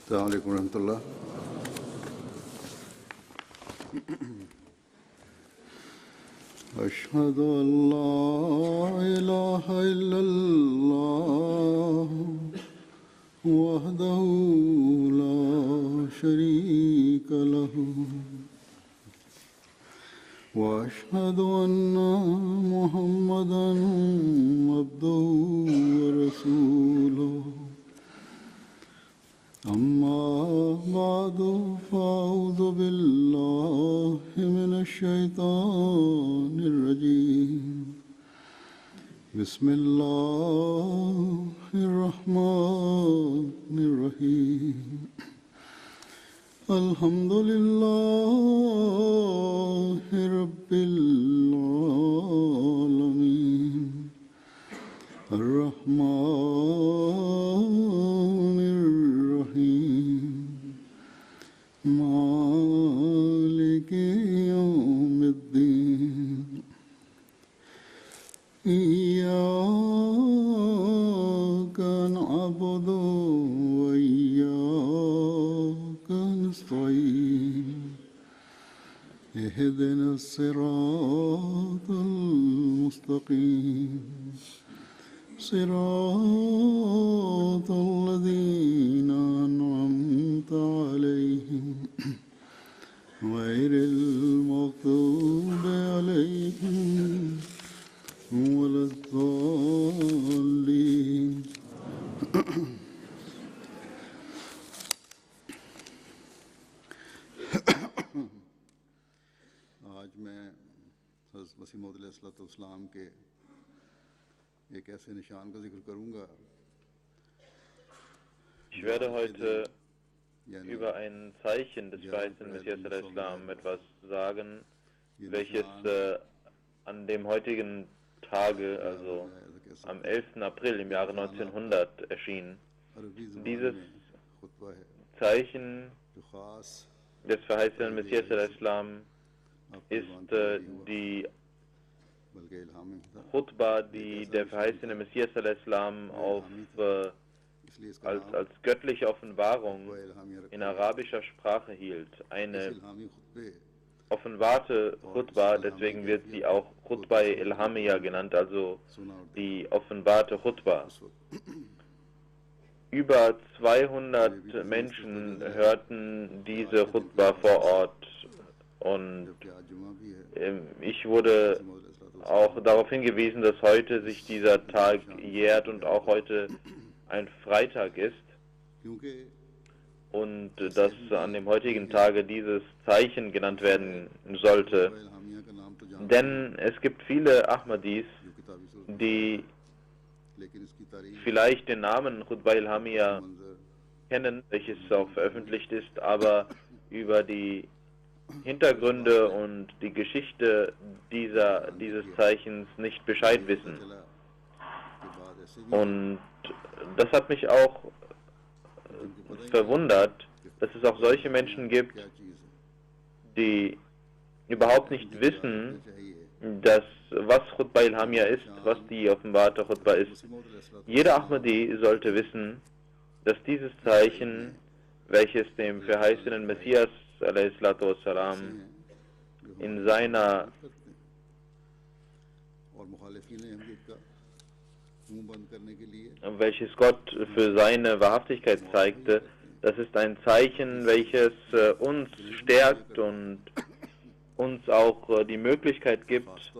السلام عليكم ورحمة الله. أشهد أن لا إله إلا الله وحده لا شريك له وأشهد أن محمدا عبده ورسوله أما بعد فأعوذ بالله من الشيطان الرجيم بسم الله الرحمن الرحيم الحمد لله رب العالمين الرحمن الرحيم مالك يوم الدين إياك نعبد وإياك نستعين اهدنا الصراط المستقيم صراط الذين أنعمت عليهم غير المغضوب عليهم ولا الضالين. आज मैं हज़रत मसीह मौऊद अलैहिस्सलाम के एक ऐसे निशान का जिक्र करूँगा. Ich werde heute über ein Zeichen des verheißenen Messias al-Islam etwas sagen, welches an dem heutigen Tage, also am 11. April im Jahre 1900 erschien. Dieses Zeichen des verheißenen Messias al-Islam ist die Khutbah, die der verheißene Messias al-Islam als göttliche Offenbarung in arabischer Sprache hielt. Eine offenbarte Khutbah, deswegen wird sie auch Khutbah Ilhamiyya genannt, also die offenbarte Khutbah. Über 200 Menschen hörten diese Khutbah vor Ort und ich wurde auch darauf hingewiesen, dass heute sich dieser Tag jährt und auch heute ein Freitag ist und dass an dem heutigen Tage dieses Zeichen genannt werden sollte. Denn es gibt viele Ahmadis, die vielleicht den Namen Khutbah Ilhamiyya kennen, welches auch veröffentlicht ist, aber über die Hintergründe und die Geschichte dieses Zeichens nicht Bescheid wissen. Und das hat mich auch verwundert, dass es auch solche Menschen gibt, die überhaupt nicht wissen, was Khutbah Ilhamiyya ist, was die offenbarte Khutbah ist. Jeder Ahmadi sollte wissen, dass dieses Zeichen, welches dem verheißenen Messias a.s. in seiner welches Gott für seine Wahrhaftigkeit zeigte, das ist ein Zeichen, welches uns stärkt und uns auch die Möglichkeit gibt,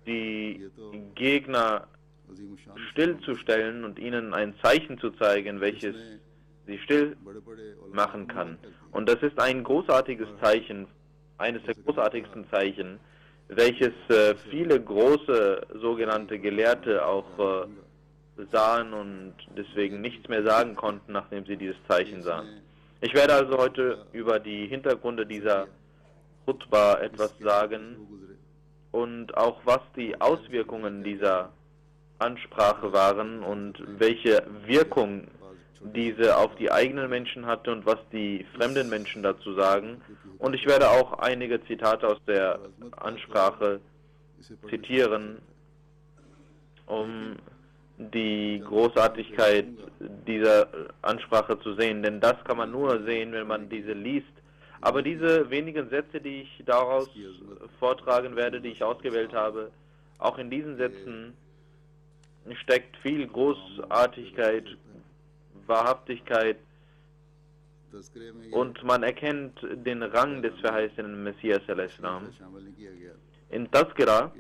die Gegner stillzustellen und ihnen ein Zeichen zu zeigen, welches sie still machen kann. Und das ist ein großartiges Zeichen, eines der großartigsten Zeichen, welches viele große sogenannte Gelehrte auch sahen und deswegen nichts mehr sagen konnten, nachdem sie dieses Zeichen sahen. Ich werde also heute über die Hintergründe dieser Khutbah etwas sagen und auch was die Auswirkungen dieser Ansprache waren und welche Wirkung diese auf die eigenen Menschen hatte und was die fremden Menschen dazu sagen. Und ich werde auch einige Zitate aus der Ansprache zitieren, um die Großartigkeit dieser Ansprache zu sehen, denn das kann man nur sehen, wenn man diese liest. Aber diese wenigen Sätze, die ich daraus vortragen werde, die ich ausgewählt habe, auch in diesen Sätzen steckt viel Großartigkeit, Wahrhaftigkeit, und man erkennt den Rang des verheißenen Messias al-Islam. In Tazkira,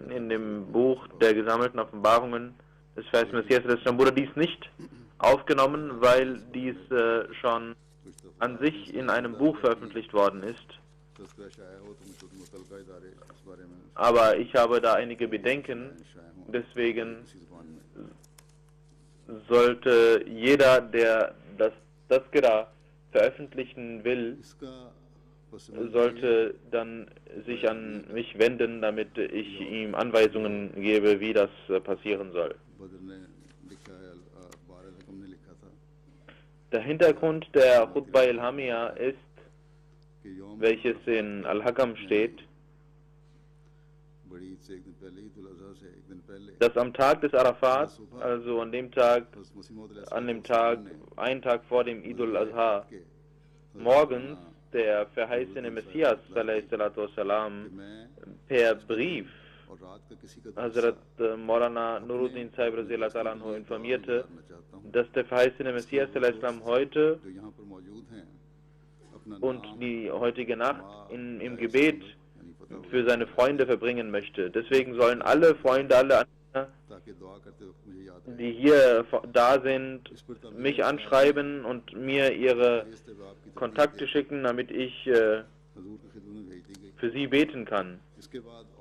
in dem Buch der gesammelten Offenbarungen des verheißenen Messias al-Islam, wurde dies nicht aufgenommen, weil dies schon an sich in einem Buch veröffentlicht worden ist. Aber ich habe da einige Bedenken, deswegen sollte jeder, der das Tazkira veröffentlichen will, sollte dann sich an mich wenden, damit ich ihm Anweisungen gebe, wie das passieren soll. Der Hintergrund der Khutbah Ilhamia ist, welches in Al-Hakam steht, dass am Tag des Arafat, also an dem Tag, einen Tag vor dem Eid al-Adha, morgens der verheißene Messias ﷺ per Brief Hazrat Maulana Nuruddin Sahib radhiyallahu informierte, dass der verheißene Messias ﷺ heute und die heutige Nacht im Gebet für seine Freunde verbringen möchte. Deswegen sollen alle Freunde, alle Anhänger, die hier da sind, mich anschreiben und mir ihre Kontakte schicken, damit ich für sie beten kann.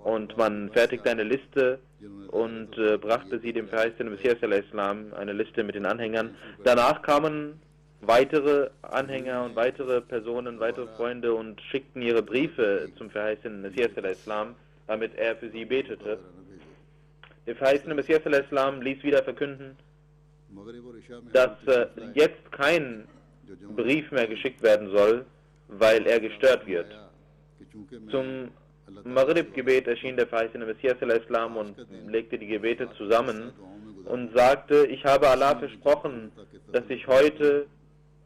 Und man fertigte eine Liste und brachte sie dem verheißenen Messias al-Islam, eine Liste mit den Anhängern. Danach kamen weitere Anhänger und weitere Personen, weitere Freunde und schickten ihre Briefe zum verheißenen Messias al-Islam, damit er für sie betete. Der verheißene Messias al-Islam ließ wieder verkünden, dass jetzt kein Brief mehr geschickt werden soll, weil er gestört wird. Zum Maghrib-Gebet erschien der verheißene Messias al-Islam und legte die Gebete zusammen und sagte, ich habe Allah versprochen, dass ich heute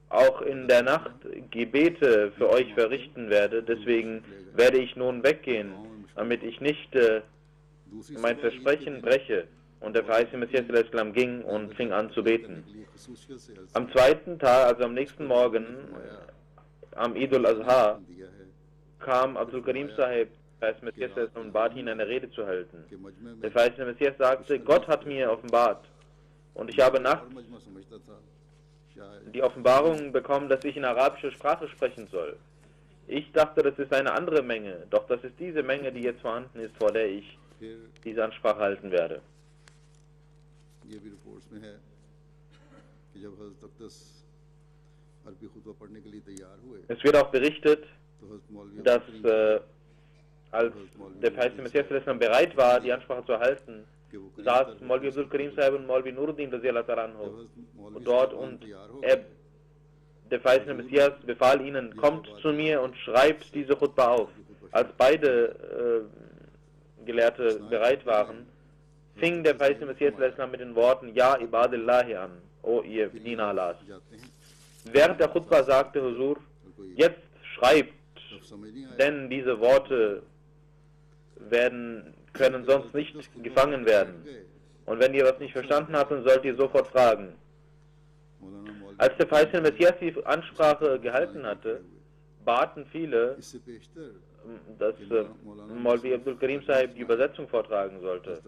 auch in der Nacht Gebete für euch verrichten werde, deswegen werde ich nun weggehen, damit ich nicht mein Versprechen breche. Und der verheißene Messias al-Islam ging und fing an zu beten. Am zweiten Tag, also am nächsten Morgen, am Eid al-Adha, kam Abdul Karim Sahib, der verheißene Messias, und bat ihn, eine Rede zu halten. Der verheißene Messias sagte, Gott hat mir offenbart und ich habe nachts die Offenbarung bekommen, dass ich in arabischer Sprache sprechen soll. Ich dachte, das ist eine andere Menge, doch das ist diese Menge, die jetzt vorhanden ist, vor der ich diese Ansprache halten werde. Es wird auch berichtet, dass als der verheißene Messias bereit war, die Ansprache zu halten, saß Maulvi Abdul Karim Sahib und Maulvi Nuruddin dort und der verheißene Messias befahl ihnen, kommt zu mir und schreibt diese Khutbah auf. Als beide Gelehrte bereit waren, fing der verheißene Messias mit den Worten Ja Ibadillahi an, O ihr Diener Allahs. Während der Khutbah sagte Huzur, jetzt schreibt, denn diese Worte können sonst nicht gefangen werden. Und wenn ihr was nicht verstanden habt, dann sollt ihr sofort fragen. Als der verheißene Messias die Ansprache gehalten hatte, baten viele, dass Maulvi Abdul Karim Sahib die Übersetzung vortragen sollte.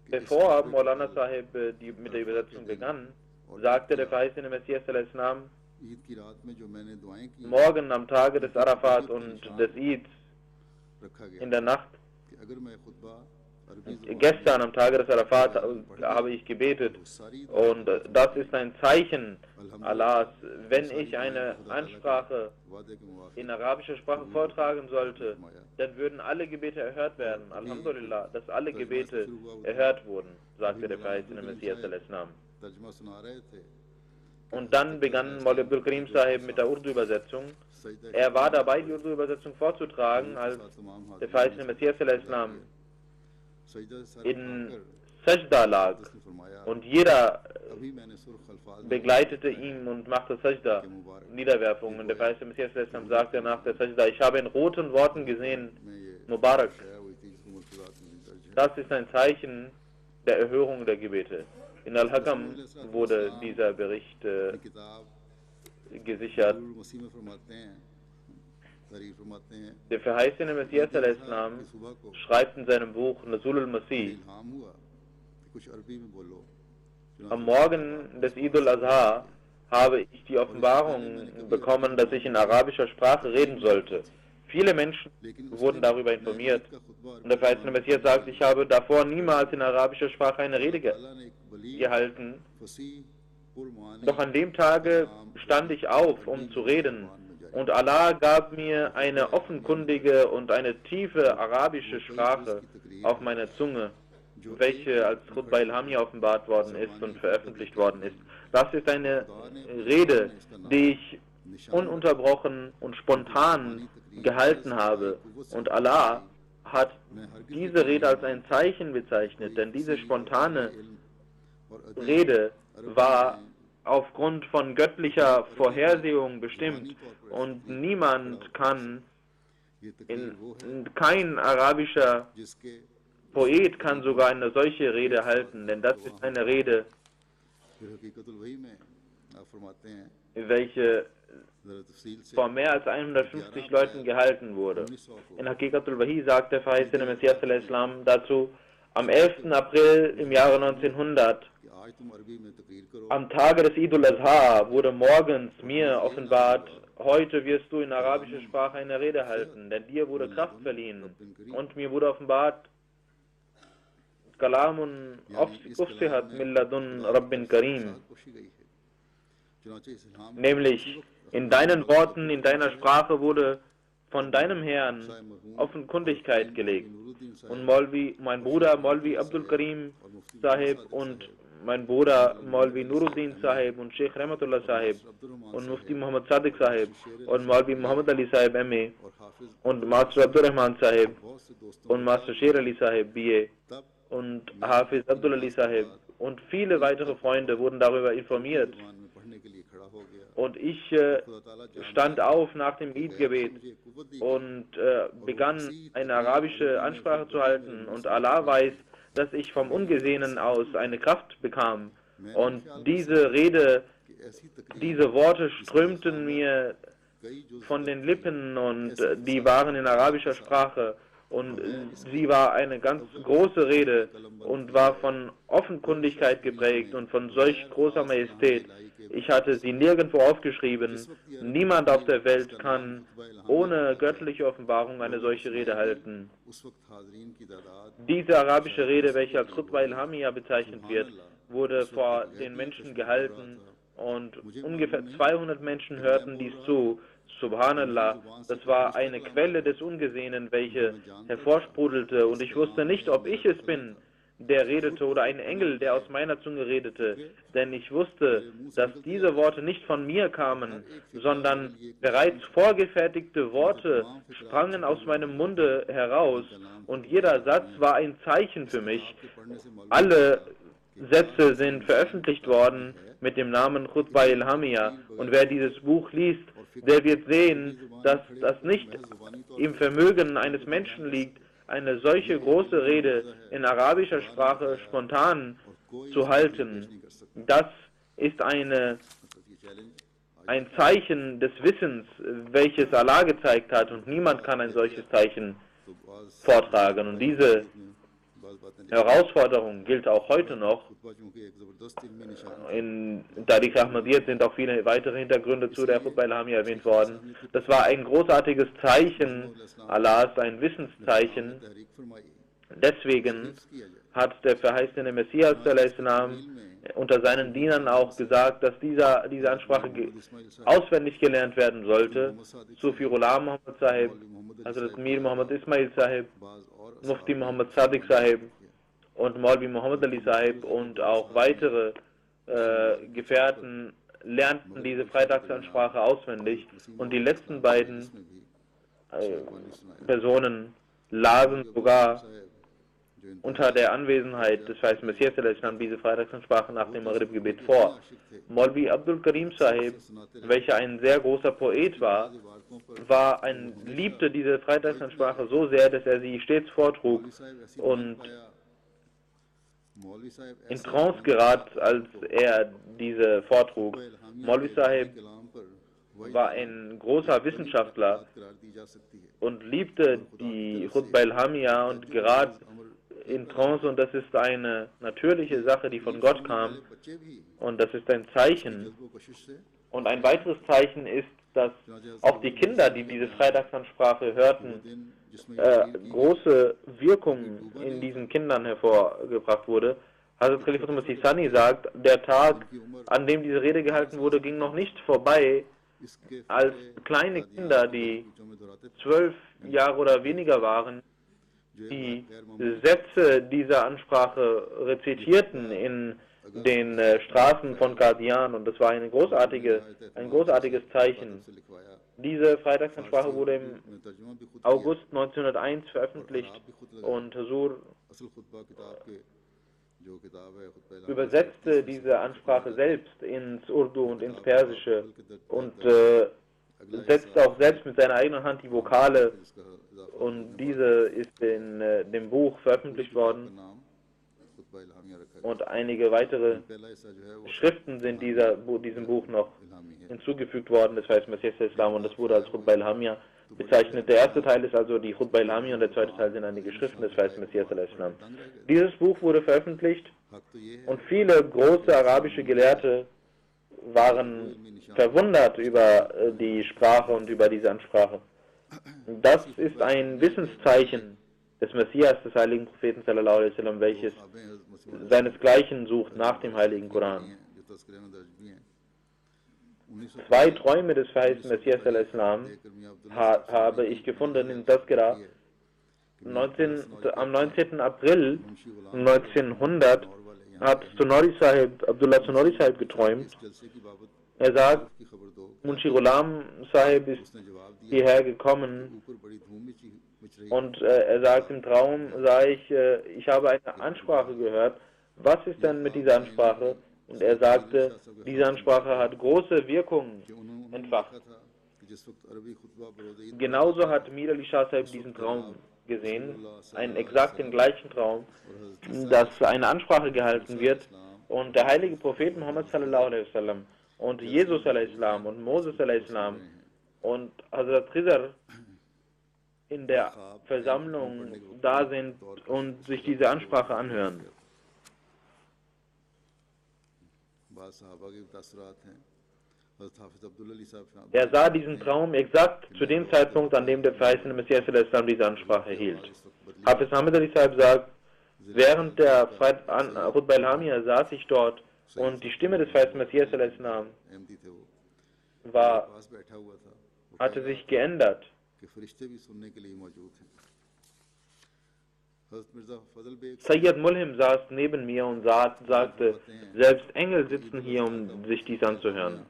Bevor Maulana Sahib mit der Übersetzung begann, sagte der verheißene Messias al-Islam, morgen am Tage des Arafat und des Eid, in der Nacht, gestern am Tage des Arafat habe ich gebetet und das ist ein Zeichen Allahs. Wenn ich eine Ansprache in arabischer Sprache vortragen sollte, dann würden alle Gebete erhört werden. Alhamdulillah, dass alle Gebete erhört wurden, sagte der verheißene Messias al-Islam. Und dann begann Maulvi Abdul Karim Sahib mit der Urdu-Übersetzung. Er war dabei, die Urdu-Übersetzung vorzutragen, als der verheißene Messias al-Islam in Sajda lag und jeder begleitete ihn und machte Sajda, Niederwerfung. Und der verheißene Messias sagte nach der Sajda: Ich habe in roten Worten gesehen, Mubarak. Das ist ein Zeichen der Erhörung der Gebete. In Al-Hakam wurde dieser Bericht gesichert. Der verheißene Messias schreibt in seinem Buch Nazul al-Masih: Am Morgen des Eid al-Adha habe ich die Offenbarung bekommen, dass ich in arabischer Sprache reden sollte. Viele Menschen wurden darüber informiert. Und der verheißene Messias sagt: Ich habe davor niemals in arabischer Sprache eine Rede gehalten. Doch an dem Tage stand ich auf, um zu reden. Und Allah gab mir eine offenkundige und eine tiefe arabische Sprache auf meine Zunge, welche als Khutbah Ilhamiyya offenbart worden ist und veröffentlicht worden ist. Das ist eine Rede, die ich ununterbrochen und spontan gehalten habe. Und Allah hat diese Rede als ein Zeichen bezeichnet, denn diese spontane Rede war aufgrund von göttlicher Vorhersehung bestimmt und niemand kann, kein arabischer Poet kann sogar eine solche Rede halten, denn das ist eine Rede, welche von mehr als 150 Leuten gehalten wurde. In Haqiqatul Wahi sagt der verheißene Messias dazu: Am 11. April im Jahre 1900, am Tage des Eid al-Adha, wurde morgens mir offenbart: Heute wirst du in arabischer Sprache eine Rede halten, denn dir wurde Kraft verliehen. Und mir wurde offenbart: Kalamun ufsihat min ladun Rabbin Karim. Nämlich, in deinen Worten, in deiner Sprache wurde von deinem Herrn Offenkundigkeit gelegt. Und mein Bruder Maulvi Abdul Karim Sahib und mein Bruder Maulvi Nuruddin Sahib und Sheikh Rahmatullah Sahib und Mufti Muhammad Sadiq Sahib und Maulvi Muhammad Ali Sahib M.A. und Master Abdurrahman Sahib und Master Sher Ali Sahib B.A. und Hafiz Abdul Ali Sahib und viele weitere Freunde wurden darüber informiert. Und ich stand auf nach dem Eid-Gebet und begann eine arabische Ansprache zu halten. Und Allah weiß, dass ich vom Ungesehenen aus eine Kraft bekam. Und diese Rede, diese Worte strömten mir von den Lippen und die waren in arabischer Sprache. Und sie war eine ganz große Rede und war von Offenkundigkeit geprägt und von solch großer Majestät. Ich hatte sie nirgendwo aufgeschrieben. Niemand auf der Welt kann ohne göttliche Offenbarung eine solche Rede halten. Diese arabische Rede, welche als Khutbah Ilhamiyya bezeichnet wird, wurde vor den Menschen gehalten und ungefähr 200 Menschen hörten dies zu. Subhanallah, das war eine Quelle des Ungesehenen, welche hervorsprudelte, und ich wusste nicht, ob ich es bin, der redete, oder ein Engel, der aus meiner Zunge redete, denn ich wusste, dass diese Worte nicht von mir kamen, sondern bereits vorgefertigte Worte sprangen aus meinem Munde heraus, und jeder Satz war ein Zeichen für mich. Alle Sätze sind veröffentlicht worden mit dem Namen Khutbah Ilhamiyya, und wer dieses Buch liest, der wird sehen, dass das nicht im Vermögen eines Menschen liegt, eine solche große Rede in arabischer Sprache spontan zu halten. Das ist ein Zeichen des Wissens, welches Allah gezeigt hat, und niemand kann ein solches Zeichen vortragen. Und diese Herausforderung gilt auch heute noch. In Tariq Ahmadiyyat sind auch viele weitere Hintergründe zu der Khutbah Ilhamiyya erwähnt worden. Das war ein großartiges Zeichen Allahs, ein Wissenszeichen. Deswegen hat der verheißene Messias unter seinen Dienern auch gesagt, dass diese Ansprache auswendig gelernt werden sollte. Sufirullah Muhammad Sahib, also das Mir Muhammad Ismail Sahib, Mufti Muhammad Sadiq Sahib und Maulvi Muhammad Ali Sahib und auch weitere Gefährten lernten diese Freitagsansprache auswendig, und die letzten beiden Personen lasen sogar unter der Anwesenheit des Verheißten Messias diese Freitagsansprache nach dem Maghrib-Gebet vor. Maulvi Abdul Karim Sahib, welcher ein sehr großer Poet war, liebte diese Freitagsansprache so sehr, dass er sie stets vortrug und in Trance geriet, als er diese vortrug. Maulvi Sahib war ein großer Wissenschaftler und liebte die Khutbah al-Hamiyya und geriet in Trance, und das ist eine natürliche Sache, die von Gott kam, und das ist ein Zeichen. Und ein weiteres Zeichen ist, dass auch die Kinder, die diese Freitagsansprache hörten, große Wirkung in diesen Kindern hervorgebracht wurde. Hazrat Khalifatul Masih Sani sagt, der Tag, an dem diese Rede gehalten wurde, ging noch nicht vorbei, als kleine Kinder, die 12 Jahre oder weniger waren, die Sätze dieser Ansprache rezitierten in den Straßen von Qadian, und das war ein großartiges Zeichen. Diese Freitagsansprache wurde im August 1901 veröffentlicht, und Huzur übersetzte diese Ansprache selbst ins Urdu und ins Persische und setzte auch selbst mit seiner eigenen Hand die Vokale, und diese ist in dem Buch veröffentlicht worden, und einige weitere Schriften sind diesem Buch noch hinzugefügt worden. Das heißt Messias Islam, und das wurde als Khutbah al-Hamiyya bezeichnet. Der erste Teil ist also die Khutbah al-Hamiyya und der zweite Teil sind einige Schriften des heißt Messias Islam. Dieses Buch wurde veröffentlicht und viele große arabische Gelehrte waren verwundert über die Sprache und über diese Ansprache. Das ist ein Wissenszeichen des Messias, des heiligen Propheten sallallahu alaihi wasallam, welches seinesgleichen sucht nach dem heiligen Koran. 2 Träume des verheißten Messias sallallahu alaihi wasallam habe ich gefunden in Tazkira. Am 19. April 1900 hat Abdullah Sunori Sahib geträumt. Er sagt, Munshi Ghulam Sahib ist hierher gekommen, und er sagt, im Traum sah ich habe eine Ansprache gehört. Was ist denn mit dieser Ansprache? Und er sagte, diese Ansprache hat große Wirkung entfacht. Genauso hat Mir Ali Shah Sahib diesen Traum gesehen, exakt den gleichen Traum, dass eine Ansprache gehalten wird, und der heilige Prophet Muhammad sallallahu alaihi wasallam und Jesus alaihi salam und Moses alaihi salam und Hazrat Khizr in der Versammlung da sind und sich diese Ansprache anhören. Er sah diesen Traum exakt zu dem Zeitpunkt, an dem der verheißene Messias diese Ansprache hielt. Hafiz Ahmed Ali Sahib sagt, während der Khutbah al-Hamiyya saß ich dort, und die Stimme des verheißenen Messias hatte sich geändert. Sayyid Mulhim saß neben mir und sagte, selbst Engel sitzen hier, um sich dies anzuhören.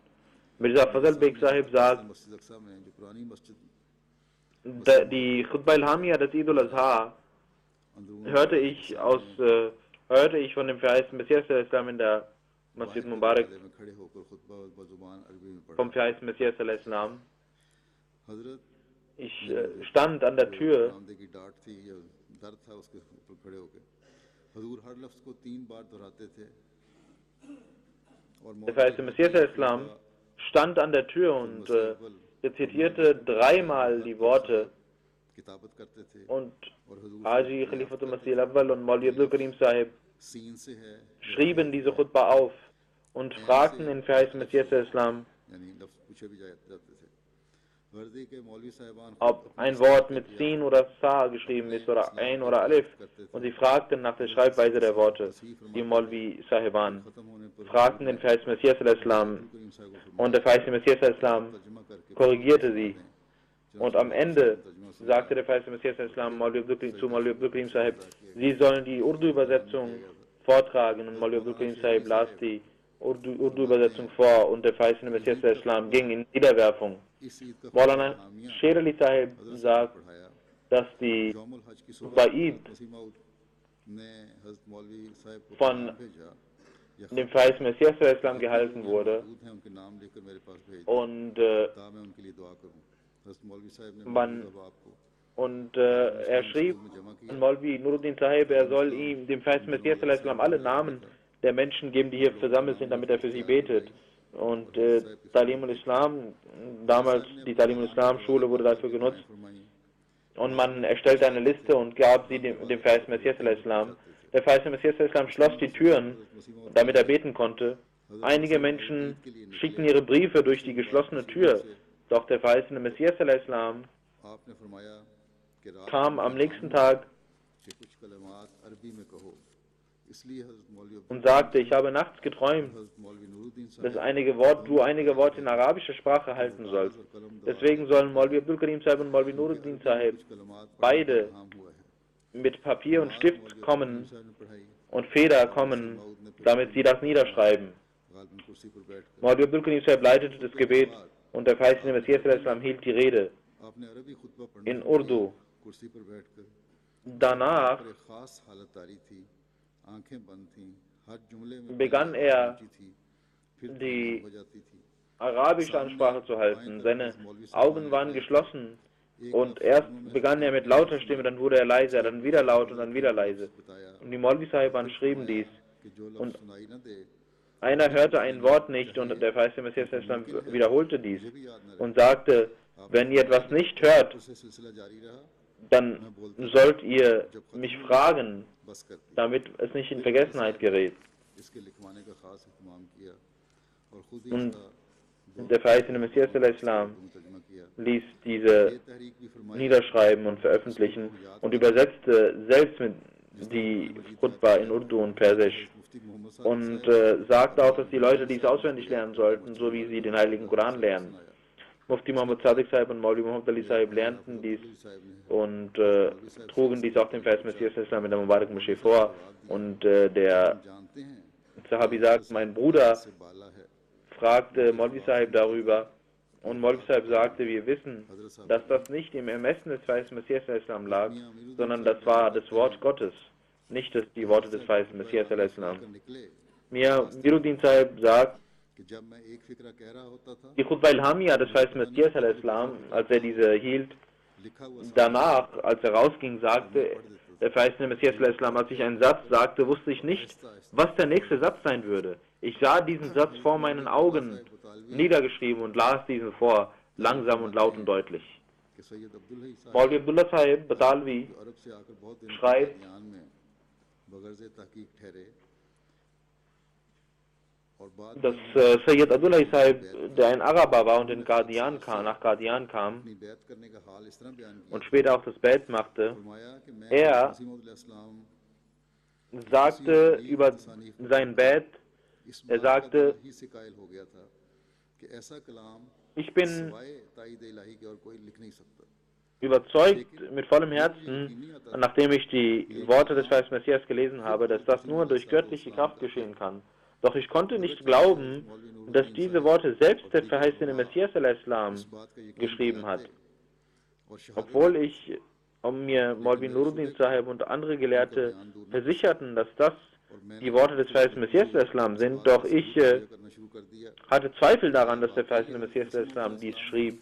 Mirza Fazal Beg Sahib sagt, die Khutbah al-Hamiyya, das Eid al-Adha, hörte ich von dem verheißten Messias in der Masjid Mubarak, vom verheißten Messias. Ich stand an der Tür. Der verheißte Messias stand an der Tür und rezitierte 3-mal die Worte, und Haji Khalifatul Masih al-Awwal und Maulvi Abdul Karim Sahib schrieben diese Khutbah auf und fragten den verheißten Messias ob ein Wort mit Sin oder Sa geschrieben ist oder Ein oder Alif, und sie fragten nach der Schreibweise der Worte. Die Maulvi Sahiban fragten den verheißten Messias und der verheißene Messias korrigierte sie, und am Ende sagte der verheißene Messias zu Maulvi Abdul Karim Sahib, sie sollen die Urdu-Übersetzung vortragen, und Maulvi Abdul Karim Sahib las die Urdu-Übersetzung vor, und der verheißene Messias ging in Niederwerfung. Maulana Sher Ali Sahib sagt, dass die Ba'id von dem verheißenen Messias gehalten wurde. Und er schrieb an Maulvi Nuruddin Sahib, er soll ihm, dem verheißenen Messias alle Namen der Menschen geben, die hier versammelt sind, damit er für sie betet. Und Talim al-Islam, damals die Talim al-Islam Schule wurde dafür genutzt. Und man erstellte eine Liste und gab sie dem verheißenen Messias. Der verheißene Messias schloss die Türen, damit er beten konnte. Einige Menschen schickten ihre Briefe durch die geschlossene Tür. Doch der verheißene Messias kam am nächsten Tag und sagte, ich habe nachts geträumt, dass du einige Worte in arabischer Sprache halten sollst. Deswegen sollen Maulvi Abdul Karim Sahib und Maulvi Nuruddin Sahib beide mit Papier und Stift kommen und Feder kommen, damit sie das niederschreiben. Maulvi Abdul Karim Sahib leitete das Gebet und der verheißene Messias hielt die Rede in Urdu. Danach begann er, die arabische Ansprache zu halten. Seine Augen waren geschlossen und erst begann er mit lauter Stimme, dann wurde er leiser, dann wieder laut und dann wieder leise. Und die Maulvi Sahiban schrieben dies. Und einer hörte ein Wort nicht und der verheißene Messias wiederholte dies und sagte, wenn ihr etwas nicht hört, dann sollt ihr mich fragen, damit es nicht in Vergessenheit gerät. Und der verheißene Messias ließ diese niederschreiben und veröffentlichen und übersetzte selbst mit die Khutbah in Urdu und Persisch und sagte auch, dass die Leute dies auswendig lernen sollten, so wie sie den Heiligen Koran lernen. Mufti Muhammad Sadiq Sahib und Maulvi Muhammad Ali Sahib lernten dies und trugen dies auch dem verheißenen Messias in der Mubarak Moschee vor. Und der Sahabi sagt, mein Bruder fragte Maulvi Sahib darüber und Maulvi Sahib sagte, wir wissen, dass das nicht im Ermessen des verheißenen Messias lag, sondern das war das Wort Gottes, nicht die Worte des verheißenen Messias. Mir Nuruddin Sahib sagt, die Khutbah Ilhamia des verheißenen Messias, als er diese hielt, danach, als er rausging, sagte der verheißene Messias, als ich einen Satz sagte, wusste ich nicht, was der nächste Satz sein würde. Ich sah diesen Satz vor meinen Augen niedergeschrieben und las diesen vor, langsam und laut und deutlich. Maulvi Abdullah Sahib Batalvi schreibt, dass Sayyid Abdullah Sahib, der ein Araber war und nach Qadian kam und später auch das Bait machte, er sagte über sein Bait, er sagte, ich bin überzeugt mit vollem Herzen, nachdem ich die Worte des verheißenen Messias gelesen habe, dass das nur durch göttliche Kraft geschehen kann. Doch ich konnte nicht glauben, dass diese Worte selbst der verheißene Messias geschrieben hat. Obwohl mir Maulvi Nuruddin Sahib und andere Gelehrte versicherten, dass das die Worte des verheißenen Messias sind, doch ich hatte Zweifel daran, dass der verheißene Messias dies schrieb.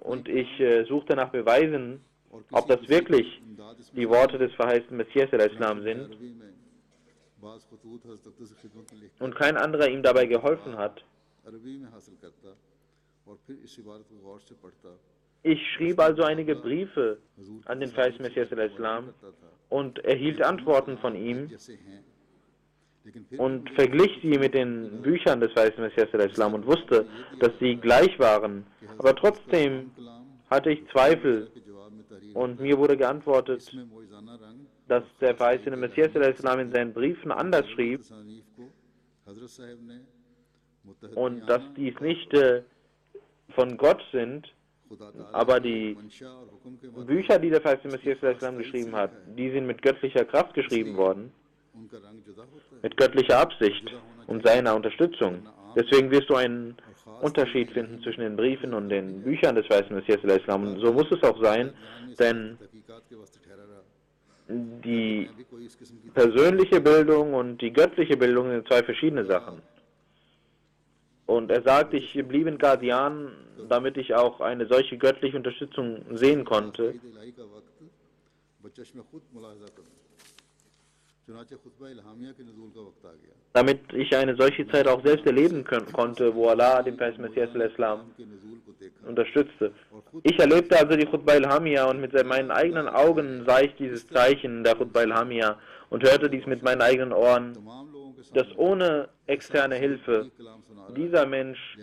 Und ich suchte nach Beweisen, ob das wirklich die Worte des verheißenen Messias sind. Und kein anderer ihm dabei geholfen hat. Ich schrieb also einige Briefe an den verheißenen Messias und erhielt Antworten von ihm und verglich sie mit den Büchern des verheißenen Messias und wusste, dass sie gleich waren. Aber trotzdem hatte ich Zweifel und mir wurde geantwortet, dass der verheißene Messias in seinen Briefen anders schrieb und dass dies nicht von Gott sind, aber die Bücher, die der verheißene Messias geschrieben hat, die sind mit göttlicher Kraft geschrieben worden, mit göttlicher Absicht und seiner Unterstützung. Deswegen wirst du einen Unterschied finden zwischen den Briefen und den Büchern des verheißenen Messias. Und so muss es auch sein, denn die persönliche Bildung und die göttliche Bildung sind zwei verschiedene Sachen. Und er sagt, ich blieb in Qadian, damit ich auch eine solche göttliche Unterstützung sehen konnte. Damit ich eine solche Zeit auch selbst erleben konnte, wo Allah den Messias al-Islam unterstützte. Ich erlebte also die Khutbah al-Hamia und mit meinen eigenen Augen sah ich dieses Zeichen der Khutbah al-Hamia und hörte dies mit meinen eigenen Ohren, dass ohne externe Hilfe dieser Mensch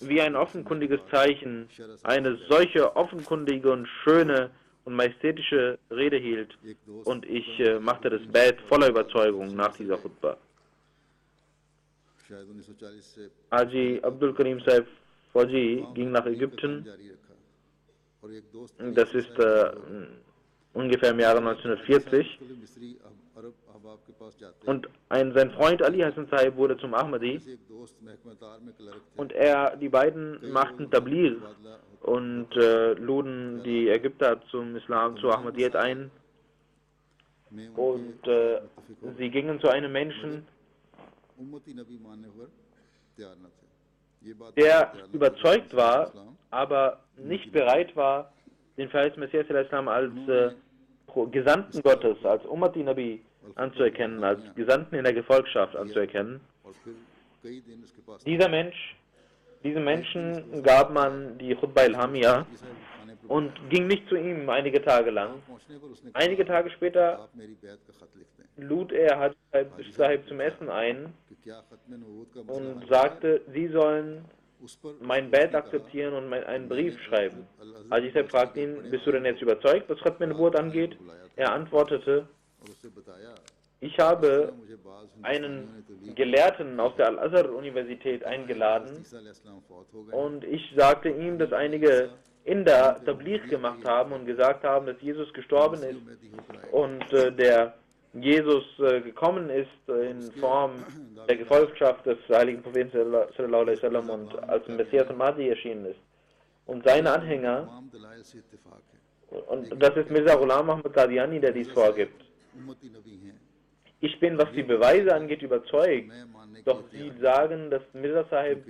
wie ein offenkundiges Zeichen eine solche offenkundige und schöne und majestätische Rede hielt, und ich machte das Bad voller Überzeugung nach dieser Khutbah. Haji Abdul Karim Saib Fauji ging nach Ägypten, das ist ungefähr im Jahre 1940, und sein Freund Ali Hassan Sahib wurde zum Ahmadi, und die beiden machten Tabligh und luden die Ägypter zum Islam, zur Ahmadiyyat ein, und sie gingen zu einem Menschen, der überzeugt war, aber nicht bereit war, den verheißten Messias al-Islam als Gesandten Gottes, als Ummati Nabi anzuerkennen, als Gesandten in der Gefolgschaft anzuerkennen. Diesem Menschen gab man die Khutbah al-Hamia und ging nicht zu ihm einige Tage lang. Einige Tage später lud er Haji Sahib zum Essen ein und sagte, sie sollen mein Bett akzeptieren und einen Brief schreiben. Haji Sahib fragte ihn, bist du denn jetzt überzeugt, was Khatm an-Nubuwwat angeht? Er antwortete, ich habe einen Gelehrten aus der Al-Azhar-Universität eingeladen und ich sagte ihm, dass einige Inder Tabligh gemacht haben und gesagt haben, dass Jesus gestorben ist und der Jesus gekommen ist in Form der Gefolgschaft des heiligen Propheten sallallahu alaihi wasallam und als Messias und Mahdi erschienen ist. Und seine Anhänger, und das ist Mirza Ghulam Ahmad Qadiani, der dies vorgibt. Ich bin, was die Beweise angeht, überzeugt, doch sie sagen, dass Mirza Sahib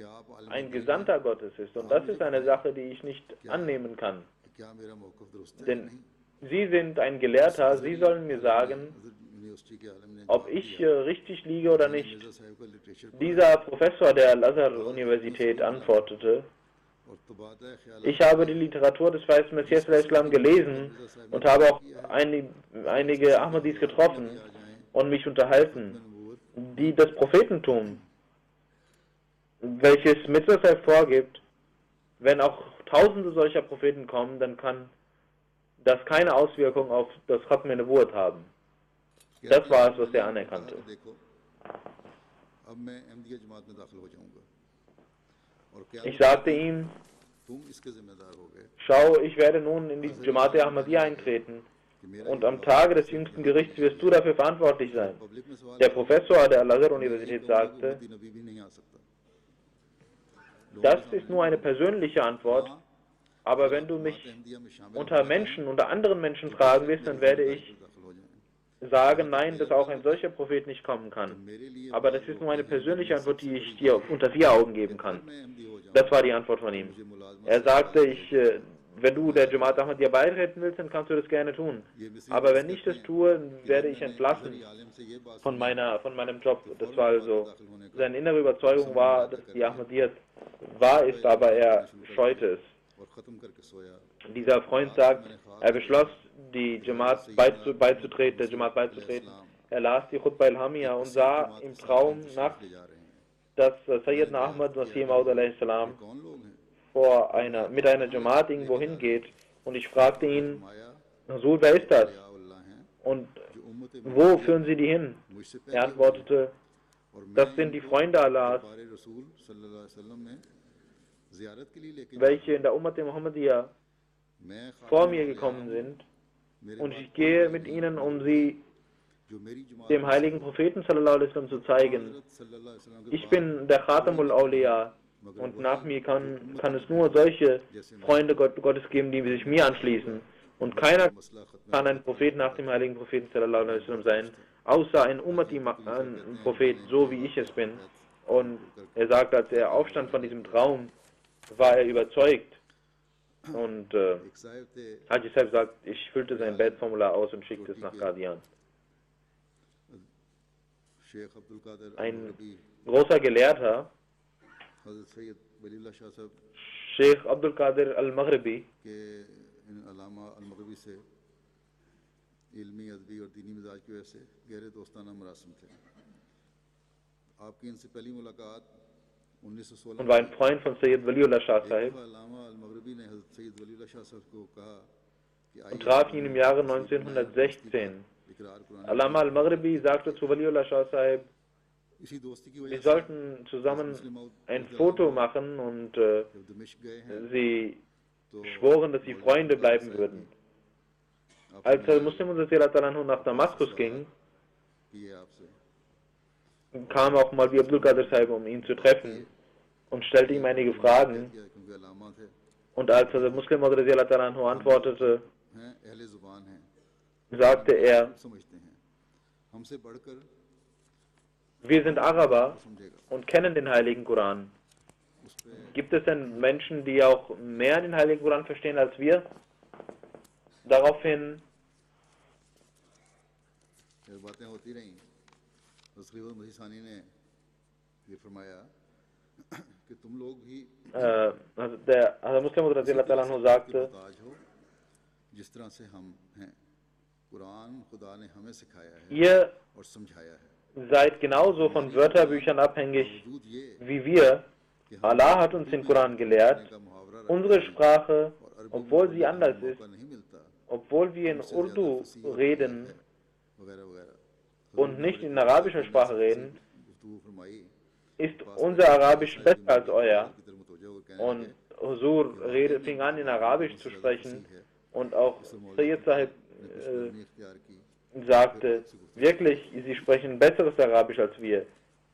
ein Gesandter Gottes ist, und das ist eine Sache, die ich nicht annehmen kann. Denn Sie sind ein Gelehrter, Sie sollen mir sagen, ob ich richtig liege oder nicht. Dieser Professor der Al-Azhar-Universität antwortete, ich habe die Literatur des verheißten Messias al-Islam gelesen und habe auch einige Ahmadis getroffen und mich unterhalten, die das Prophetentum, welches Mirza Sahib vorgibt, wenn auch tausende solcher Propheten kommen, dann kann das keine Auswirkung auf das Khatm an-Nubuwwat haben. Das war es, was er anerkannte. Ich sagte ihm, schau, ich werde nun in die Jamaat Ahmadiyya eintreten und am Tage des jüngsten Gerichts wirst du dafür verantwortlich sein. Der Professor der Al-Azhar-Universität sagte, das ist nur eine persönliche Antwort, aber wenn du mich unter anderen Menschen fragen willst, dann werde ich sagen, nein, dass auch ein solcher Prophet nicht kommen kann. Aber das ist nur eine persönliche Antwort, die ich dir unter 4 Augen geben kann. Das war die Antwort von ihm. Er sagte, wenn du der Jamaat Ahmadiyya beitreten willst, dann kannst du das gerne tun. Aber wenn ich das tue, werde ich entlassen von meinem Job. Das war also, seine innere Überzeugung war, dass die Ahmadiyya wahr ist, aber er scheute es. Dieser Freund sagt, er beschloss, die Jamaat beizutreten, Er las die Khutbah al-Hamia und sah im Traum nachts, dass Sayyidina Ahmad Masih Maud a.s. mit einer Jamaat irgendwo hingeht, und ich fragte ihn, Rasul, wer ist das? Und wo führen Sie die hin? Er antwortete, das sind die Freunde Allahs, welche in der Ummat Muhammadiyya vor mir gekommen sind, und ich gehe mit ihnen, um sie dem heiligen Propheten sallallahu alaihi wasallam zu zeigen. Ich bin der Khatamul Awliya, und nach mir kann es nur solche Freunde Gottes geben, die sich mir anschließen. Und keiner kann ein Prophet nach dem heiligen Propheten sallallahu alaihi wasallam sein, außer ein Ummati-Prophet, so wie ich es bin. Und er sagt, als er aufstand von diesem Traum, war er überzeugt. Und Haji Sahib sagt, ich füllte sein Bettformular aus und schickte es nach Qadian. Ein großer Gelehrter, Sheikh Abdul Qadir al-Maghribi, und war ein Freund von Sayyid Waliullah Shah Sahib und traf ihn im Jahre 1916. Allama al-Maghribi sagte zu Waliullah Shah Sahib, wir sollten zusammen ein Foto machen, und sie schworen, dass sie Freunde bleiben würden. Als Muslim nach Damaskus ging, kam auch Maulvi Abdul Qadir Sahib, um ihn zu treffen, und stellte ihm einige Fragen. Und als Muslim antwortete, sagte er, wir sind Araber und kennen den Heiligen Koran. Gibt es denn Menschen, die auch mehr den Heiligen Koran verstehen als wir? Daraufhin der Muslim sagte, ihr seid genauso von Wörterbüchern abhängig wie wir. Allah hat uns den Koran gelehrt. Unsere Sprache, obwohl sie anders ist, obwohl wir in Urdu reden und nicht in arabischer Sprache reden, ist unser Arabisch besser als euer. Und Huzur fing an, in Arabisch zu sprechen, und auch Sayyid Sahib sagte, wirklich, sie sprechen besseres Arabisch als wir.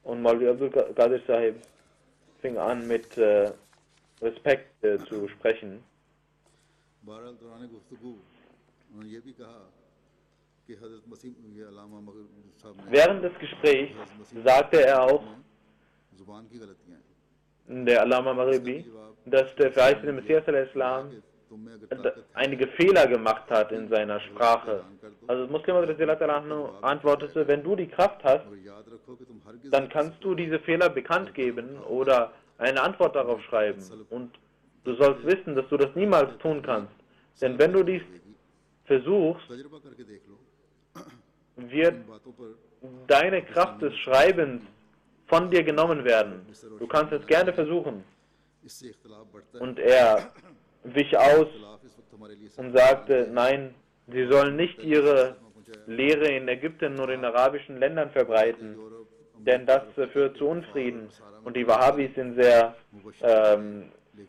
Und Maulvi Abdul Qadir Sahib fing an, mit Respekt zu sprechen. Während des Gesprächs sagte er auch, der Allama Maghribi, dass der verheißene Messias al-Islam einige Fehler gemacht hat in seiner Sprache. Also Muslim antwortete, wenn du die Kraft hast, dann kannst du diese Fehler bekannt geben oder eine Antwort darauf schreiben. Und du sollst wissen, dass du das niemals tun kannst. Denn wenn du dies versuchst, wird deine Kraft des Schreibens von dir genommen werden. Du kannst es gerne versuchen. Und er wich aus und sagte, nein, sie sollen nicht ihre Lehre in Ägypten oder in arabischen Ländern verbreiten, denn das führt zu Unfrieden. Und die Wahhabis sind sehr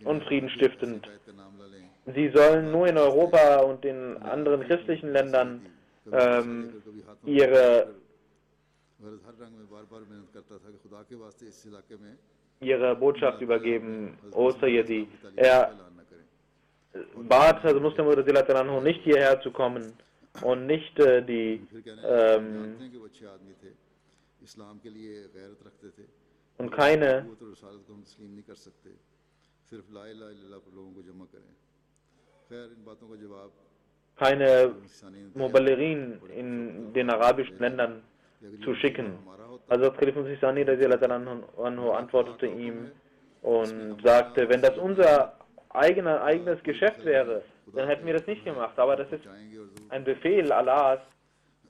unfriedenstiftend. Sie sollen nur in Europa und in anderen christlichen Ländern ihre Botschaft übergeben. O Sayyidi, er bat Muslim nicht hierher zu kommen und nicht und keine Muballighin in den arabischen Ländern zu schicken. Also Khalif Sistani antwortete ihm und sagte, wenn das unser eigenes Geschäft wäre, dann hätten wir das nicht gemacht. Aber das ist ein Befehl Allahs,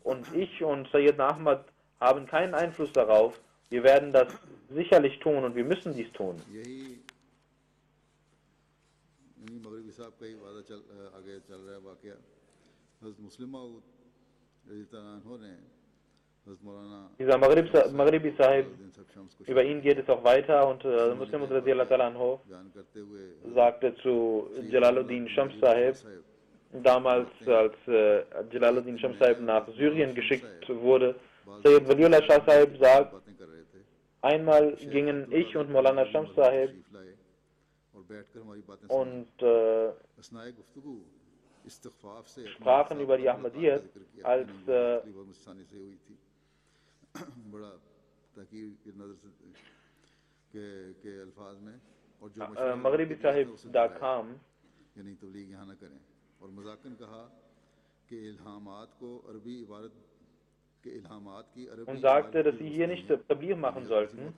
und ich und Sayyid Ahmad haben keinen Einfluss darauf. Wir werden das sicherlich tun und wir müssen dies tun. Dieser Maghribi Sahib, über ihn geht es auch weiter, und Muslim sagte zu Jalaluddin Shams Sahib, damals als Jalaluddin Shams Sahib nach Syrien geschickt wurde, Sayyid Waliullah Shah Sahib sagt, einmal gingen ich und Maulana Shams Sahib und sprachen über die Ahmadiyyat, als Maghribi Sahib da kam und sagte, dass sie hier nicht Tabligh machen sollten.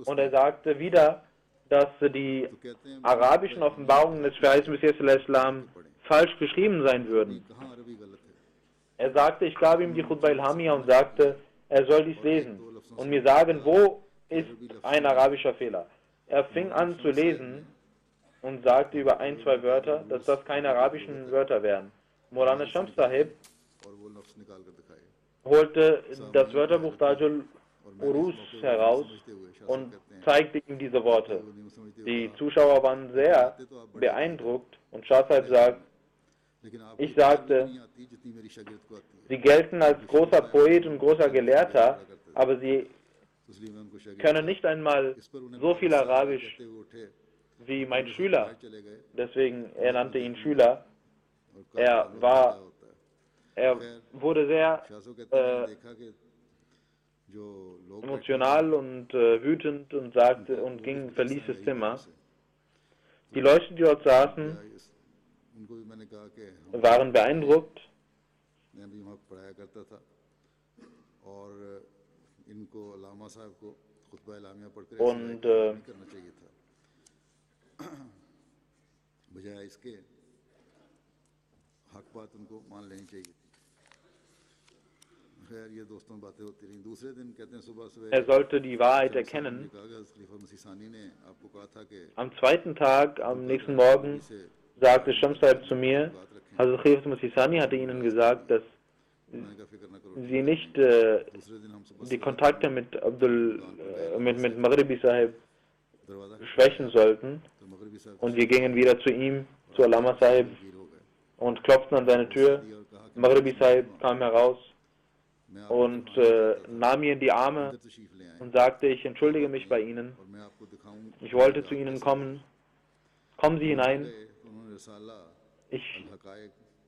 Und er sagte wieder, dass die arabischen Offenbarungen des verheißten Messias al-Islam falsch geschrieben sein würden. Er sagte, ich gab ihm die Khutbah Ilhamiyya und sagte, er soll dies lesen und mir sagen, wo ist ein arabischer Fehler. Er fing an zu lesen und sagte über ein, zwei Wörter, dass das keine arabischen Wörter wären. Maulana Shams Sahib holte das Wörterbuch Tajul Urus heraus und zeigte ihm diese Worte. Die Zuschauer waren sehr beeindruckt und Shah Sahib sagt, ich sagte, sie gelten als großer Poet und großer Gelehrter, aber sie können nicht einmal so viel Arabisch wie mein Schüler. Deswegen, er nannte ihn Schüler. Er wurde sehr emotional und wütend und sagte und verließ das Zimmer. Die Leute, die dort saßen, waren beeindruckt und er sollte die Wahrheit erkennen. Am zweiten Tag, am nächsten Morgen, sagte Shams Sahib zu mir, Hazrat Khalifa Masih Sani hatte ihnen gesagt, dass sie nicht die Kontakte mit mit Maghribi Sahib schwächen sollten. Und wir gingen wieder zu ihm, zu Allama Sahib, und klopften an seine Tür. Maghribi Sahib kam heraus und nahm mir in die Arme und sagte, ich entschuldige mich bei Ihnen. Ich wollte zu Ihnen kommen. Kommen Sie hinein. Ich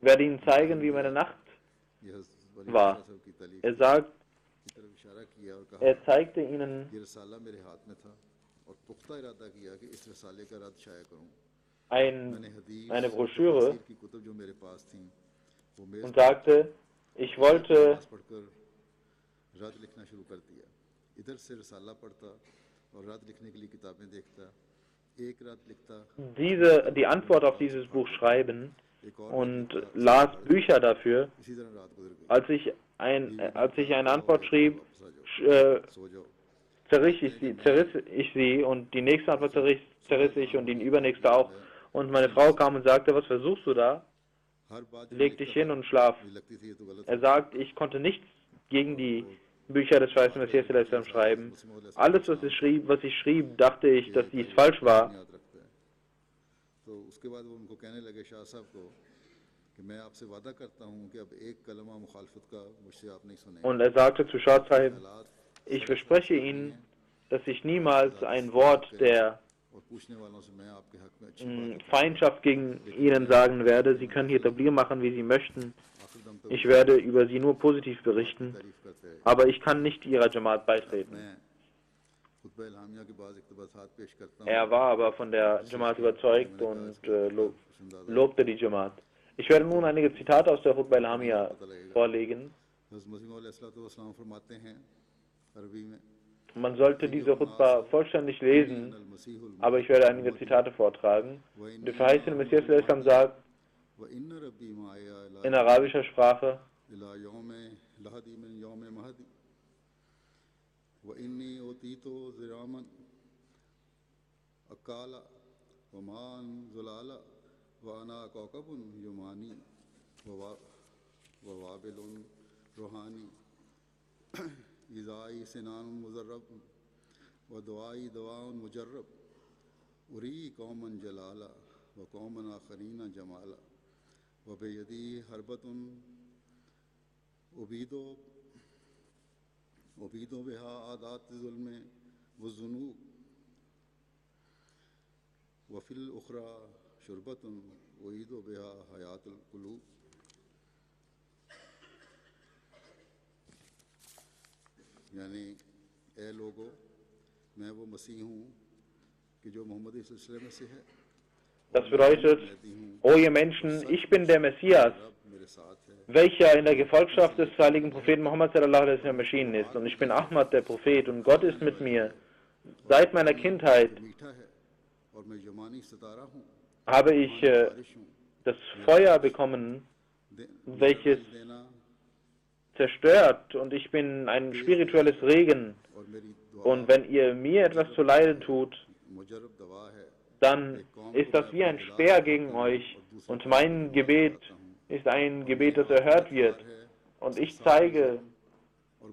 werde Ihnen zeigen, wie meine Nacht war. Er sagt, er zeigte ihnen eine Broschüre und sagte, ich wollte die Antwort auf dieses Buch schreiben und las Bücher dafür. Als ich eine Antwort schrieb, zerriss ich sie und die nächste Antwort zerriss ich und die übernächste auch. Und meine Frau kam und sagte, was versuchst du da? Leg dich hin und schlaf. Er sagt, ich konnte nichts gegen die Bücher des verheißten Messias al-Islam schreiben. Alles, was ich schrieb, dachte ich, dass dies falsch war. Und er sagte zu Shah Sahib, ich verspreche Ihnen, dass ich niemals ein Wort der Feindschaft gegen Ihnen sagen werde. Sie können hier Tabligh machen, wie Sie möchten. Ich werde über Sie nur positiv berichten, aber ich kann nicht Ihrer Jamaat beitreten. Er war aber von der Jamaat überzeugt und lobte die Jamaat. Ich werde nun einige Zitate aus der Khutbah Ilhamiyya vorlegen. Man sollte diese Khutbah vollständig lesen, aber ich werde einige Zitate vortragen. Der verheißene Messias al-Islam sagt in arabischer Sprache: إذاعي سنان مزرب ودعائي دواء مجرب أري قوما جلالا وقوما آخرين جمالا وبيدي حربة أبيد بها عادات الظلم والذنوب وفي الأخرى شربة أعيد بها حياة القلوب यानी ए लोगो मैं वो मसीह हूँ कि जो मोहम्मदी सिलसिले में से है Das bedeutet, o ihr Menschen, ich bin der Messias, welcher in der Gefolgschaft des heiligen Propheten Muhammad sallallahu alaihi wasallam erschienen ist. Und ich bin Ahmad, der Prophet, und Gott ist mit mir. Seit meiner Kindheit habe ich das Feuer bekommen, welches zerstört, und ich bin ein spirituelles Regen. Und wenn ihr mir etwas zuleide tut, dann ist das wie ein Speer gegen euch, und mein Gebet ist ein Gebet, das erhört wird. Und ich zeige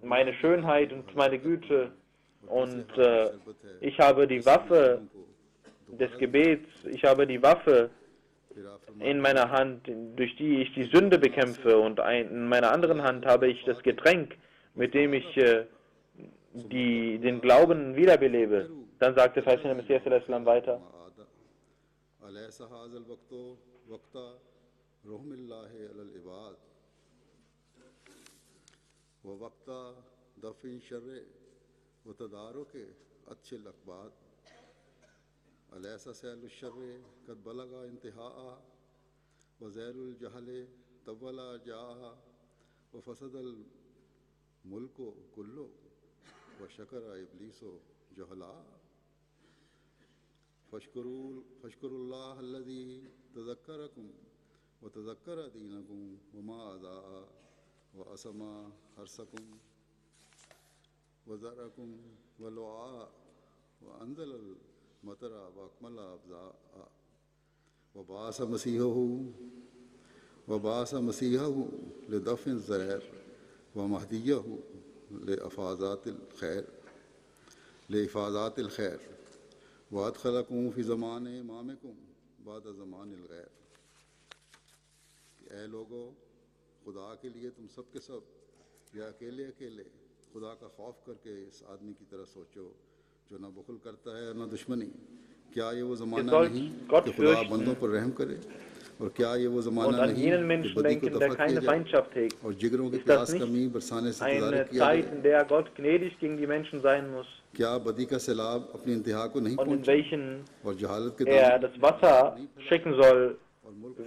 meine Schönheit und meine Güte, und ich habe die Waffe des Gebets, ich habe die Waffe in meiner Hand, durch die ich die Sünde bekämpfe, und in meiner anderen Hand habe ich das Getränk, mit dem ich den Glauben wiederbelebe. Dann sagte der Messias weiter: अलैसा सैल शर्रे कद बलगा इंतहा वज़ैरुल जहले तवला जा व फसदल मुल्को कुल्लो व शकरा इब्लीसो जहला फशकुरुल्लाह अल्लज़ी तज़क्करकुम व तज़क्कर दीनकुम व मा अज़ा व असमा हरसकुम व ज़रकुम व लुआ व अंज़ल मतरा वकमला अब्ज़ा वबास मसीहहु लिदफ़िन ज़ैर व महदियहु लिफ़ाज़ातिल खैर व अदख़लकुम फ़ी ज़मान इमामिकुम बाद ज़मानिल गैर। ऐ लोगो, खुदा के लिए तुम सब के सब या अकेले अकेले खुदा का खौफ करके इस आदमी की तरह सोचो जो न बुखल करता है न दुश्मनी। क्या ये वो ज़माना नहीं कि खुदा बंदों पर रहम करे, और क्या ये वो ज़माना नहीं कि बदी को दफ़ा किया जाए और जिगरों की प्यास कमी बरसाने से इंतज़ार किया जाए। क्या बदी का सैलाब अपनी इंतहा को नहीं पहुंचा और जहालत के das Wasser schicken soll,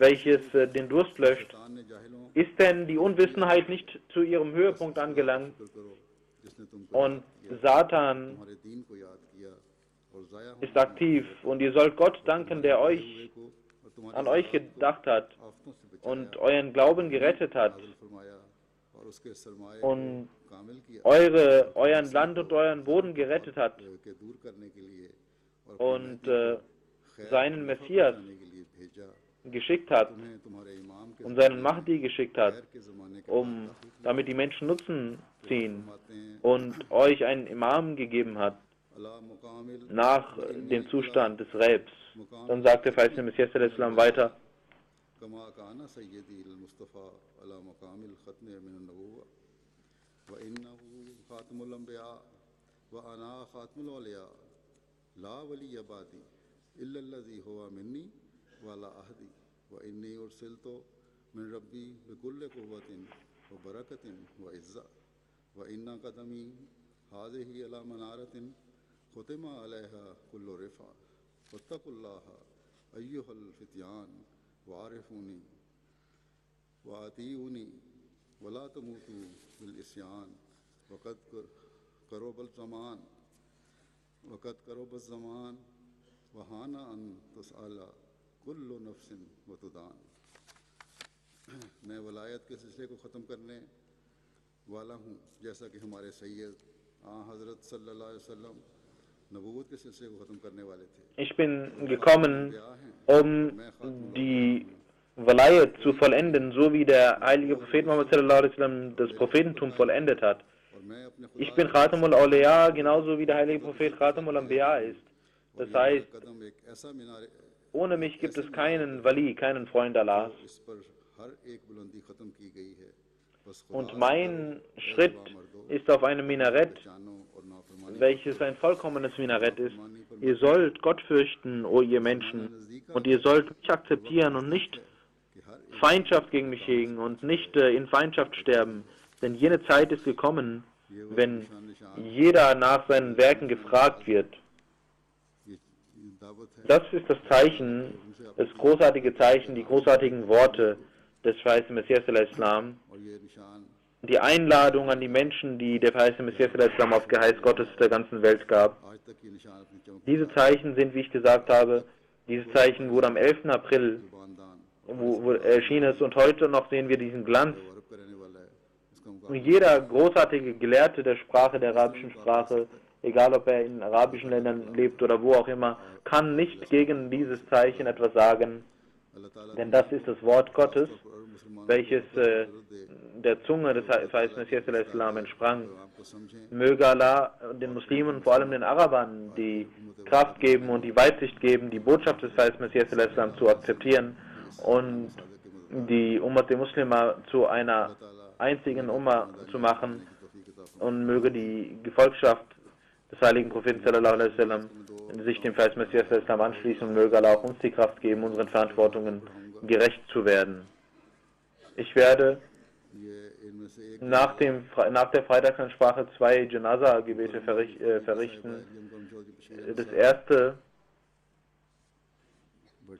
welches den Durst löscht? Ist denn die Unwissenheit nicht zu ihrem Höhepunkt angelangt? Und Satan ist aktiv, und ihr sollt Gott danken, der an euch gedacht hat und euren Glauben gerettet hat und euren Land und euren Boden gerettet hat und seinen Messias geschickt hat und seinen Mahdi geschickt hat, damit die Menschen Nutzen ziehen, und euch einen Imam gegeben hat nach dem Zustand des Räbs. Dann sagte der Messias weiter: खुतिमा अलैहा कुल्लु रिफ़ा वत्तकुल्लाह अय्युहल फ़ित्यान वारिफ़ूनी वातीऊनी वला तमूतू बिल इस्यान वक़द करोबल ज़मान वहाना अन तसअला कुल्लु नफ्सिन वतुदान। मैं वलायत के सिलसिले को ख़त्म करने वाला हूँ, जैसा कि हमारे सैयद हज़रत सल्लल्लाहु अलैहि वसल्लम Ich bin gekommen, um die Walayat zu vollenden, so wie der heilige Prophet Muhammad sallallahu alaihi wasallam das Prophetentum vollendet hat. Ich bin Khatamul Awliya, genauso wie der heilige Prophet Khatamul Anbiya ist. Das heißt, ohne mich gibt es keinen Wali, keinen Freund Allahs. Und mein Schritt ist auf einem Minarett, welches ein vollkommenes Minarett ist. Ihr sollt Gott fürchten, o ihr Menschen, Und ihr sollt mich akzeptieren und nicht Feindschaft gegen mich hegen und nicht in Feindschaft sterben. Denn jene Zeit ist gekommen, wenn jeder nach seinen Werken gefragt wird. Das ist das Zeichen, das großartige Zeichen, die großartigen Worte des verheißenen Messias al-Islam, die Einladung an die Menschen, die der verheißene Messias al-Islam auf Geheiß Gottes der ganzen Welt gab. Diese Zeichen sind, wie ich gesagt habe, dieses Zeichen wurde am 11. April wo erschien es, und heute noch sehen wir diesen Glanz. Jeder großartige Gelehrte der Sprache, der arabischen Sprache, egal ob er in arabischen Ländern lebt oder wo auch immer, kann nicht gegen dieses Zeichen etwas sagen, denn das ist das Wort Gottes, welches der Zunge des verheißenen Messias al-Islam entsprang. Möge Allah den Muslimen, vor allem den Arabern, die Kraft geben und die Weitsicht geben, die Botschaft des verheißenen Messias al-Islam zu akzeptieren und die Ummat der Muslima zu einer einzigen Umma zu machen, und möge die Gefolgschaft des heiligen Propheten sallallahu alaihi wasallam sich dem verheißenen Messias al-Islam anschließen, und möge Allah auch uns die Kraft geben, unseren Verantwortungen gerecht zu werden. Ich werde nach der Freitagsansprache 2 Janaza-Gebete verrichten. Das erste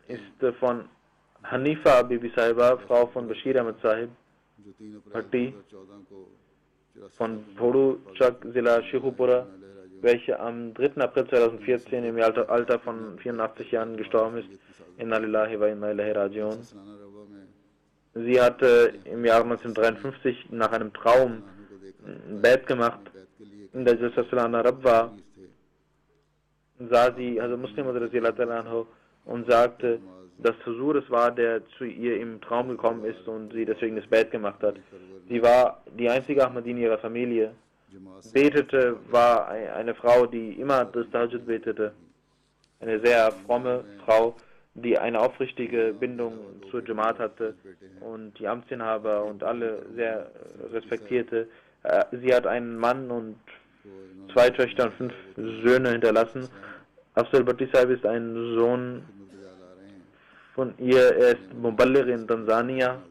ist von Hanifa Bibi Sahiba, Frau von Bashir Ahmed Sahib, Bhatti, von Thodu Chak Zila Shikhupura, welche am 3. April 2014 im Alter von 84 Jahren gestorben ist. Inna lillahi wa inna ilaihi rajiun. Sie hatte im Jahr 1953 nach einem Traum ein Bett gemacht, in der Sallallahu Arab war, sah sie also Muslim und sagte, dass Huzur es war, der zu ihr im Traum gekommen ist und sie deswegen das Bett gemacht hat. Sie war die einzige Ahmadin ihrer Familie. Betete, war eine Frau, die immer das Tahajjud betete. Eine sehr fromme Frau, die eine aufrichtige Bindung zur Jamaat hatte und die Amtsinhaber und alle sehr respektierte. Sie hat einen Mann und 2 Töchter und 5 Söhne hinterlassen. Afzal Bhatti Sahib ist ein Sohn von ihr. Er ist Muballigh in Tansania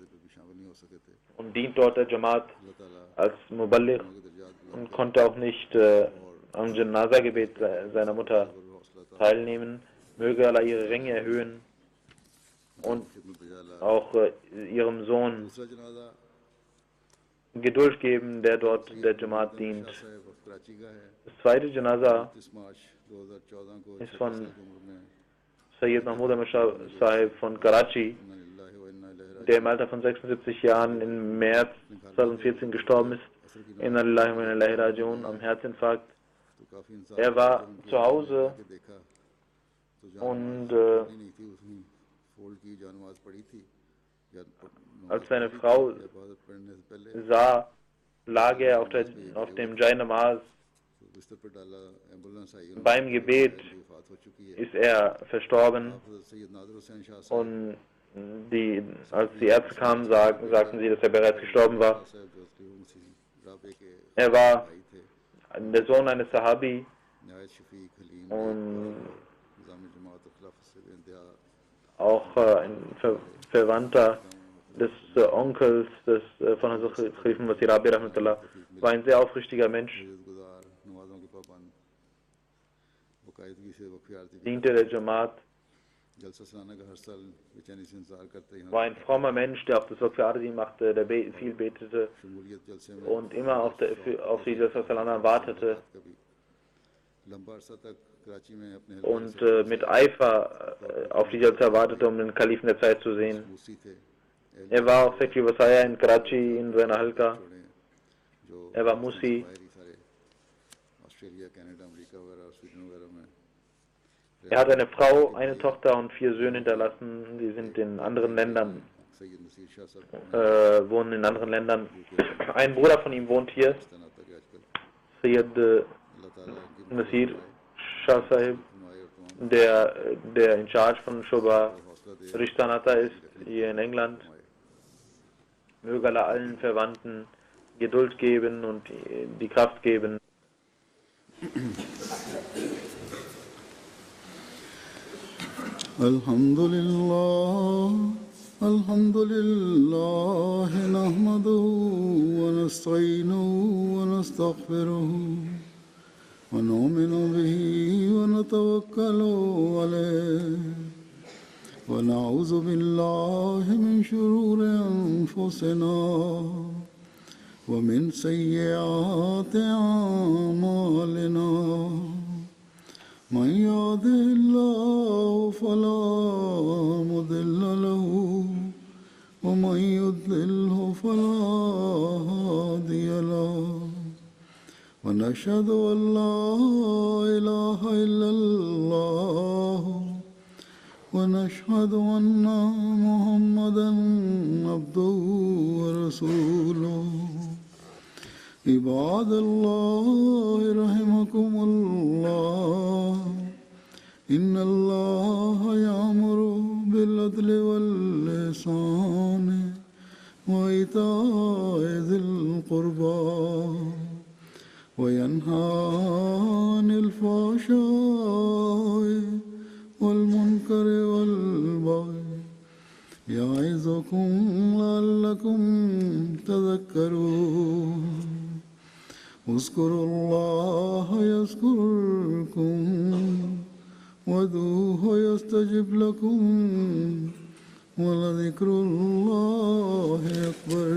und dient dort der Jamaat als Muballigh und konnte auch nicht am Janaza-Gebet seiner Mutter teilnehmen. Möge Allah ihre Ränge erhöhen und auch ihrem Sohn Geduld geben, der dort der Jamaat dient. Das zweite Janaza ist von Sayyid Mahmud Ahmad Shah Sahib von Karachi, der im Alter von 76 Jahren im März 2014 gestorben ist. Inna lillahi wa inna ilaihi rajiun, am Herzinfarkt. Er war zu Hause und als seine Frau sah, lag er auf dem Jai Namaz. Beim Gebet ist er verstorben, und als die Ärzte kamen, sagten sie, dass er bereits gestorben war. Er war der Sohn eines Sahabi und auch ein Verwandter des Onkels von Hazrat Khalifah Masih Rabi Rahmatullah, war ein sehr aufrichtiger Mensch, diente der Jamaat, war ein frommer Mensch, der auf das Waqf Ardi machte, der viel betete und immer auf die Jalsa Salana wartete und mit Eifer auf die Jalsa wartete, um den Kalifen der Zeit zu sehen. Er war auch Sekretär Wasaya in Karachi in seiner Halka. Er war Musi. Er hat eine Frau, eine Tochter und 4 Söhne hinterlassen. Die sind in anderen Ländern, wohnen in anderen Ländern. Ein Bruder von ihm wohnt hier, Sayyid Nasir Shah Sahib, der in Charge von Shoba Rishtanata ist, hier in England. Möge Allah allen Verwandten Geduld geben und die Kraft geben. الحمد لله نحمده ونستعينه ونستغفره ونؤمن به ونتوكل عليه ونعوذ بالله من شرور أنفسنا ومن سيئات أعمالنا من يهده الله فلا مضل له ومن يضلله فلا هادي له ونشهد أن لا إله إلا الله ونشهد أن محمدا عبده ورسوله عباد الله رحمكم الله إن الله يأمر بالعدل والإحسان وإيتاء ذي القربى وينهى عن الفحشاء والمنكر والبغي يعظكم لعلكم تذكرون اذكروا الله يذكركم وادعوه يستجب لكم ولذكر الله أكبر.